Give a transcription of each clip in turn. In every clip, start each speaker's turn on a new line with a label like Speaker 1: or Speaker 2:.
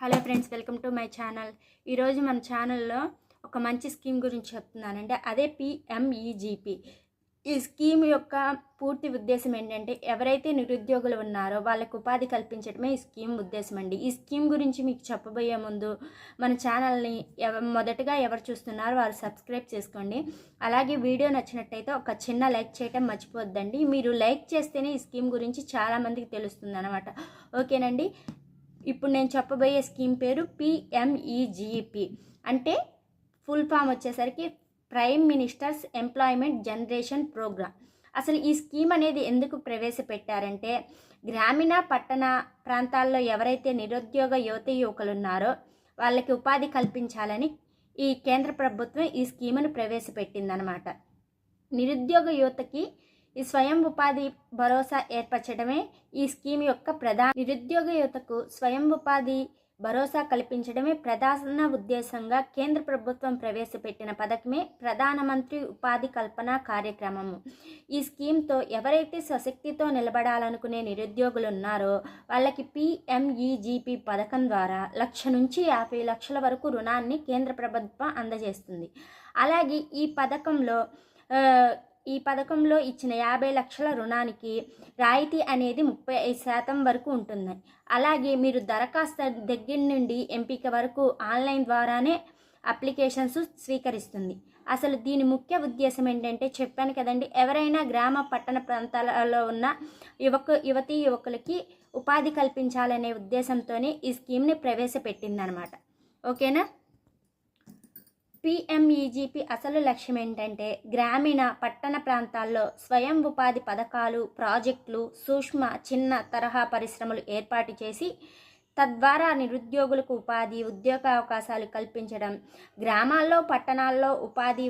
Speaker 1: Hello friends, welcome to my channel. ఈరోజు మన ఛానల్లో ఒక మంచి స్కీమ్ గురించి చెప్తున్నానంటే అదే పిఎంఈజీపీ. ఈ స్కీమ్ యొక్క పూర్తి ఉద్దేశం ఏంటంటే ఎవరైతే నిరుద్యోగులు ఉన్నారో వాళ్ళకు ఉపాధి కల్పించడమే ఈ స్కీమ్ ఉద్దేశం అండి. ఈ స్కీమ్ గురించి మీకు చెప్పబోయే ముందు మన ఛానల్ని మొదటగా ఎవరు చూస్తున్నారో వారు సబ్స్క్రైబ్ చేసుకోండి. అలాగే వీడియో నచ్చినట్టయితే ఒక చిన్న లైక్ చేయటం మర్చిపోద్దండి. మీరు లైక్ చేస్తేనే ఈ స్కీమ్ గురించి చాలామందికి తెలుస్తుంది అన్నమాట. ఓకేనండి. ఇప్పుడు నేను చెప్పబోయే స్కీమ్ పేరు పిఎంఈజీపీ. అంటే ఫుల్ ఫామ్ వచ్చేసరికి prime minister's employment generation programme. అసలు ఈ స్కీమ్ అనేది ఎందుకు ప్రవేశపెట్టారంటే గ్రామీణ పట్టణ ప్రాంతాల్లో ఎవరైతే నిరుద్యోగ యువకులు ఉన్నారో వాళ్ళకి ఉపాధి కల్పించాలని ఈ కేంద్ర ప్రభుత్వం ఈ స్కీమును ప్రవేశపెట్టిందనమాట. నిరుద్యోగ యువతకి ఈ స్వయం ఉపాధి భరోసా ఏర్పరచడమే ఈ స్కీమ్ యొక్క నిరుద్యోగ యువతకు స్వయం ఉపాధి భరోసా కల్పించడమే ప్రధాన ఉద్దేశంగా కేంద్ర ప్రభుత్వం ప్రవేశపెట్టిన పథకమే ప్రధానమంత్రి ఉపాధి కల్పన కార్యక్రమము. ఈ స్కీమ్తో ఎవరైతే స్వశక్తితో నిలబడాలనుకునే నిరుద్యోగులు ఉన్నారో వాళ్ళకి పిఎంఈజీపీ పథకం ద్వారా 1,00,000 నుంచి 50 లక్షల వరకు రుణాన్ని కేంద్ర ప్రభుత్వం అందజేస్తుంది. అలాగే ఈ పథకంలో ఇచ్చిన 50 లక్షల రుణానికి రాయితీ అనేది 35% వరకు ఉంటుంది. అలాగే మీరు దరఖాస్తు దగ్గర నుండి ఎంపిక వరకు ఆన్లైన్ ద్వారానే అప్లికేషన్స్ స్వీకరిస్తుంది. అసలు దీని ముఖ్య ఉద్దేశం ఏంటంటే చెప్పాను కదండి, ఎవరైనా గ్రామ పట్టణ ప్రాంతాలలో ఉన్న యువకులకి ఉపాధి కల్పించాలనే ఉద్దేశంతోనే ఈ స్కీమ్ని ప్రవేశపెట్టిందనమాట. ఓకేనా. పిఎంఈజీపీ అసలు లక్ష్యం ఏంటంటే గ్రామీణ పట్టణ ప్రాంతాల్లో స్వయం ఉపాధి పథకాలు, ప్రాజెక్టులు, సూక్ష్మ చిన్న తరహా పరిశ్రమలు ఏర్పాటు చేసి తద్వారా నిరుద్యోగులకు ఉద్యోగావకాశాలు కల్పించడం, గ్రామాల్లో పట్టణాల్లో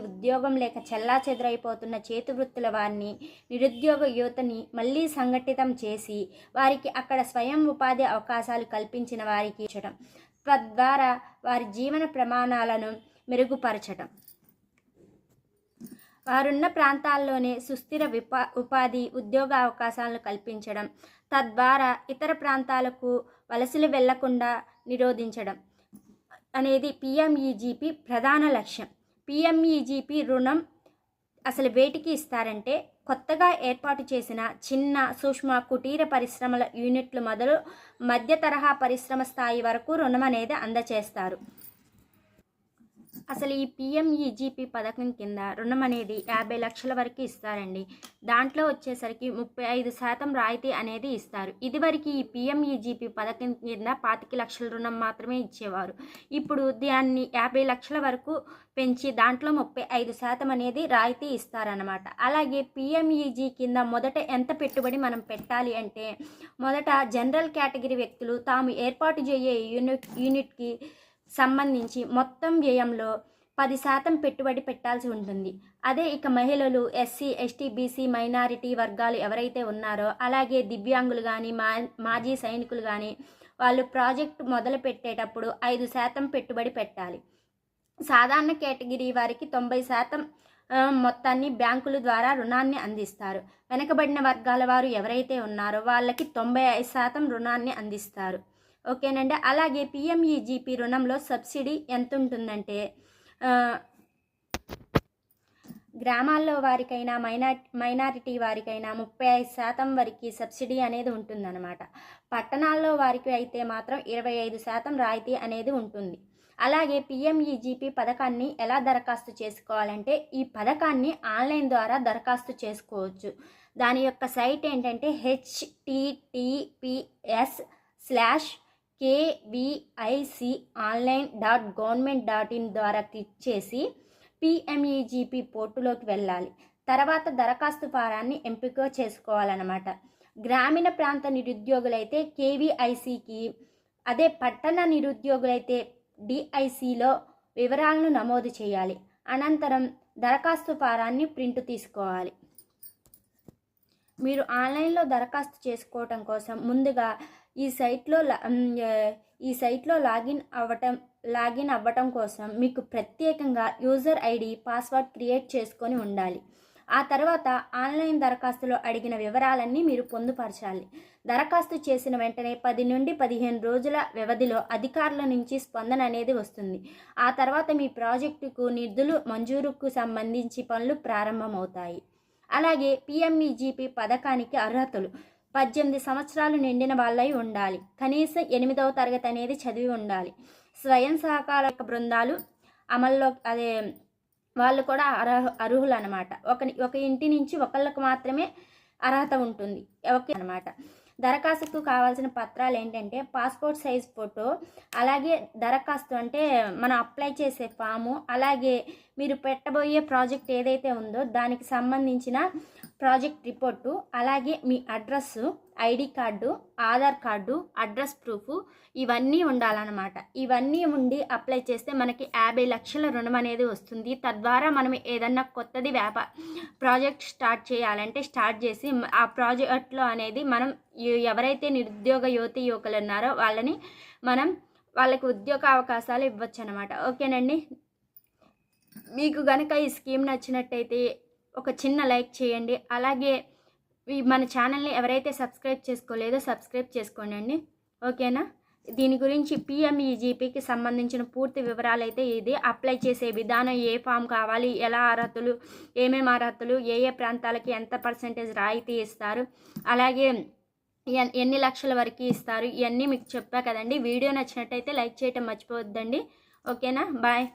Speaker 1: ఉద్యోగం లేక చెల్లాచెదురైపోతున్న చేతివృత్తుల వారిని నిరుద్యోగ యువతని మళ్ళీ సంఘటితం చేసి వారికి అక్కడ స్వయం ఉపాధి అవకాశాలు కల్పించిన వారికి ఇచ్చడం, తద్వారా వారి జీవన ప్రమాణాలను మెరుగుపరచడం, వారున్న ప్రాంతాల్లోనే సుస్థిర ఉపాధి ఉద్యోగ అవకాశాలను కల్పించడం, తద్వారా ఇతర ప్రాంతాలకు వలసలు వెళ్లకుండా నిరోధించడం అనేది పిఎంఈజీపీ ప్రధాన లక్ష్యం. పిఎంఈజీపీ రుణం అసలు వేటికి ఇస్తారంటే కొత్తగా ఏర్పాటు చేసిన చిన్న సూక్ష్మ కుటీర పరిశ్రమల యూనిట్లు మొదలు మధ్య తరహా పరిశ్రమ స్థాయి వరకు రుణం అనేది అందజేస్తారు. అసలు ఈ పిఎంఈజీపీ పథకం కింద రుణం అనేది 50 లక్షల వరకు ఇస్తారండి. దాంట్లో వచ్చేసరికి 35% రాయితీ అనేది ఇస్తారు. ఇదివరకు ఈ పిఎంఈజీపీ పథకం కింద 25 లక్షల రుణం మాత్రమే ఇచ్చేవారు. ఇప్పుడు దాన్ని 50 లక్షల వరకు పెంచి దాంట్లో 35% అనేది రాయితీ ఇస్తారన్నమాట. అలాగే పిఎంఈజీ కింద మొదట ఎంత పెట్టుబడి మనం పెట్టాలి అంటే మొదట జనరల్ కేటగిరీ వ్యక్తులు తాము ఏర్పాటు చేయే యూనిట్కి సంబంధించి మొత్తం వ్యయంలో 10% పెట్టుబడి పెట్టాల్సి ఉంటుంది. అదే ఇక మహిళలు, ఎస్సీ, ఎస్టీ, బీసీ, మైనారిటీ వర్గాలు ఎవరైతే ఉన్నారో అలాగే దివ్యాంగులు కానీ మాజీ సైనికులు కానీ వాళ్ళు ప్రాజెక్టు మొదలు పెట్టేటప్పుడు 5% పెట్టుబడి పెట్టాలి. సాధారణ కేటగిరీ వారికి 90% మొత్తాన్ని బ్యాంకుల ద్వారా రుణాన్ని అందిస్తారు. వెనకబడిన వర్గాల వారు ఎవరైతే ఉన్నారో వాళ్ళకి 95% రుణాన్ని అందిస్తారు. ఓకేనండి. అలాగే పిఎంఈజీపీ రుణంలో సబ్సిడీ ఎంత ఉంటుందంటే గ్రామాల్లో వారికైనా మైనారిటీ వారికైనా 35% వరకు సబ్సిడీ అనేది ఉంటుందన్నమాట. పట్టణాల్లో వారికి అయితే మాత్రం 25% రాయితీ అనేది ఉంటుంది. అలాగే పిఎంఈజీపీ పథకాన్ని ఎలా దరఖాస్తు చేసుకోవాలంటే ఈ పథకాన్ని ఆన్లైన్ ద్వారా దరఖాస్తు చేసుకోవచ్చు. దాని యొక్క సైట్ ఏంటంటే https://kviconline.government.in ద్వారా క్లిక్ చేసి పిఎంఈజీపీ పోర్టులోకి వెళ్ళాలి. తర్వాత దరఖాస్తు ఫారాన్ని ఎంపిక చేసుకోవాలన్నమాట. గ్రామీణ ప్రాంత నిరుద్యోగులైతే కేవీఐసికి, అదే పట్టణ నిరుద్యోగులైతే డిఐసిలో వివరాలను నమోదు చేయాలి. అనంతరం దరఖాస్తు ఫారాన్ని ప్రింట్ తీసుకోవాలి. మీరు ఆన్లైన్లో దరఖాస్తు చేసుకోవటం కోసం ముందుగా ఈ సైట్లో లాగిన్ అవ్వటం కోసం మీకు ప్రత్యేకంగా యూజర్ ఐడి, పాస్వర్డ్ క్రియేట్ చేసుకొని ఉండాలి. ఆ తర్వాత ఆన్లైన్ దరఖాస్తులో అడిగిన వివరాలన్నీ మీరు పొందుపరచాలి. దరఖాస్తు చేసిన వెంటనే 10 నుండి 15 రోజుల వ్యవధిలో అధికారుల నుంచి స్పందన అనేది వస్తుంది. ఆ తర్వాత మీ ప్రాజెక్టుకు నిధులు మంజూరుకు సంబంధించి పనులు ప్రారంభమవుతాయి. అలాగే పిఎంఈజీపీ పథకానికి అర్హతలు 18 సంవత్సరాలు నిండిన వాళ్ళై ఉండాలి. కనీసం 8వ తరగతి అనేది చదివి ఉండాలి. స్వయం సహకార బృందాలు అమల్లో వాళ్ళు కూడా అర్హులు అనమాట. ఒక ఇంటి నుంచి ఒకళ్ళకు మాత్రమే అర్హత ఉంటుంది ఓకే అనమాట. దరఖాస్తుకు కావాల్సిన పత్రాలు ఏంటంటే పాస్పోర్ట్ సైజ్ ఫోటో, అలాగే దరఖాస్తు అంటే మనం అప్లై చేసే ఫాము, అలాగే మీరు పెట్టబోయే ప్రాజెక్ట్ ఏదైతే ఉందో దానికి సంబంధించిన ప్రాజెక్ట్ రిపోర్టు, అలాగే మీ address, ID card, Aadhaar card, address proof ఇవన్నీ ఉండాలన్నమాట. ఇవన్నీ ఉండి అప్లై చేస్తే మనకి 50 లక్షల రుణం అనేది వస్తుంది. తద్వారా మనం ఏదన్నా కొత్తది ప్రాజెక్ట్ స్టార్ట్ చేయాలంటే స్టార్ట్ చేసి ఆ ప్రాజెక్ట్లో అనేది మనం ఎవరైతే నిరుద్యోగ యువకులు ఉన్నారో వాళ్ళకి ఉద్యోగ అవకాశాలు ఇవ్వచ్చు అనమాట. ఓకేనండి. మీకు కనుక ఈ స్కీమ్ నచ్చినట్టయితే ఒక చిన్న లైక్ చేయండి. అలాగే మన ఛానల్ని ఎవరైతే సబ్స్క్రైబ్ చేసుకోలేదో సబ్స్క్రైబ్ చేసుకోండి. ఓకేనా. దీని గురించి పిఎంఈజీపీకి సంబంధించిన పూర్తి వివరాలు అయితే ఇది. అప్లై చేసే విధానం, ఏ ఫామ్ కావాలి, ఎలా అర్హతలు, ఏమేమి అర్హతలు, ఏ ప్రాంతాలకి ఎంత పర్సెంటేజ్ రాయితీ ఇస్తారు, అలాగే ఎన్ని లక్షల వరకు ఇస్తారు, ఇవన్నీ మీకు చెప్పా కదండి. వీడియో నచ్చినట్టయితే లైక్ చేయటం మర్చిపోవద్దండి. ఓకేనా. బాయ్.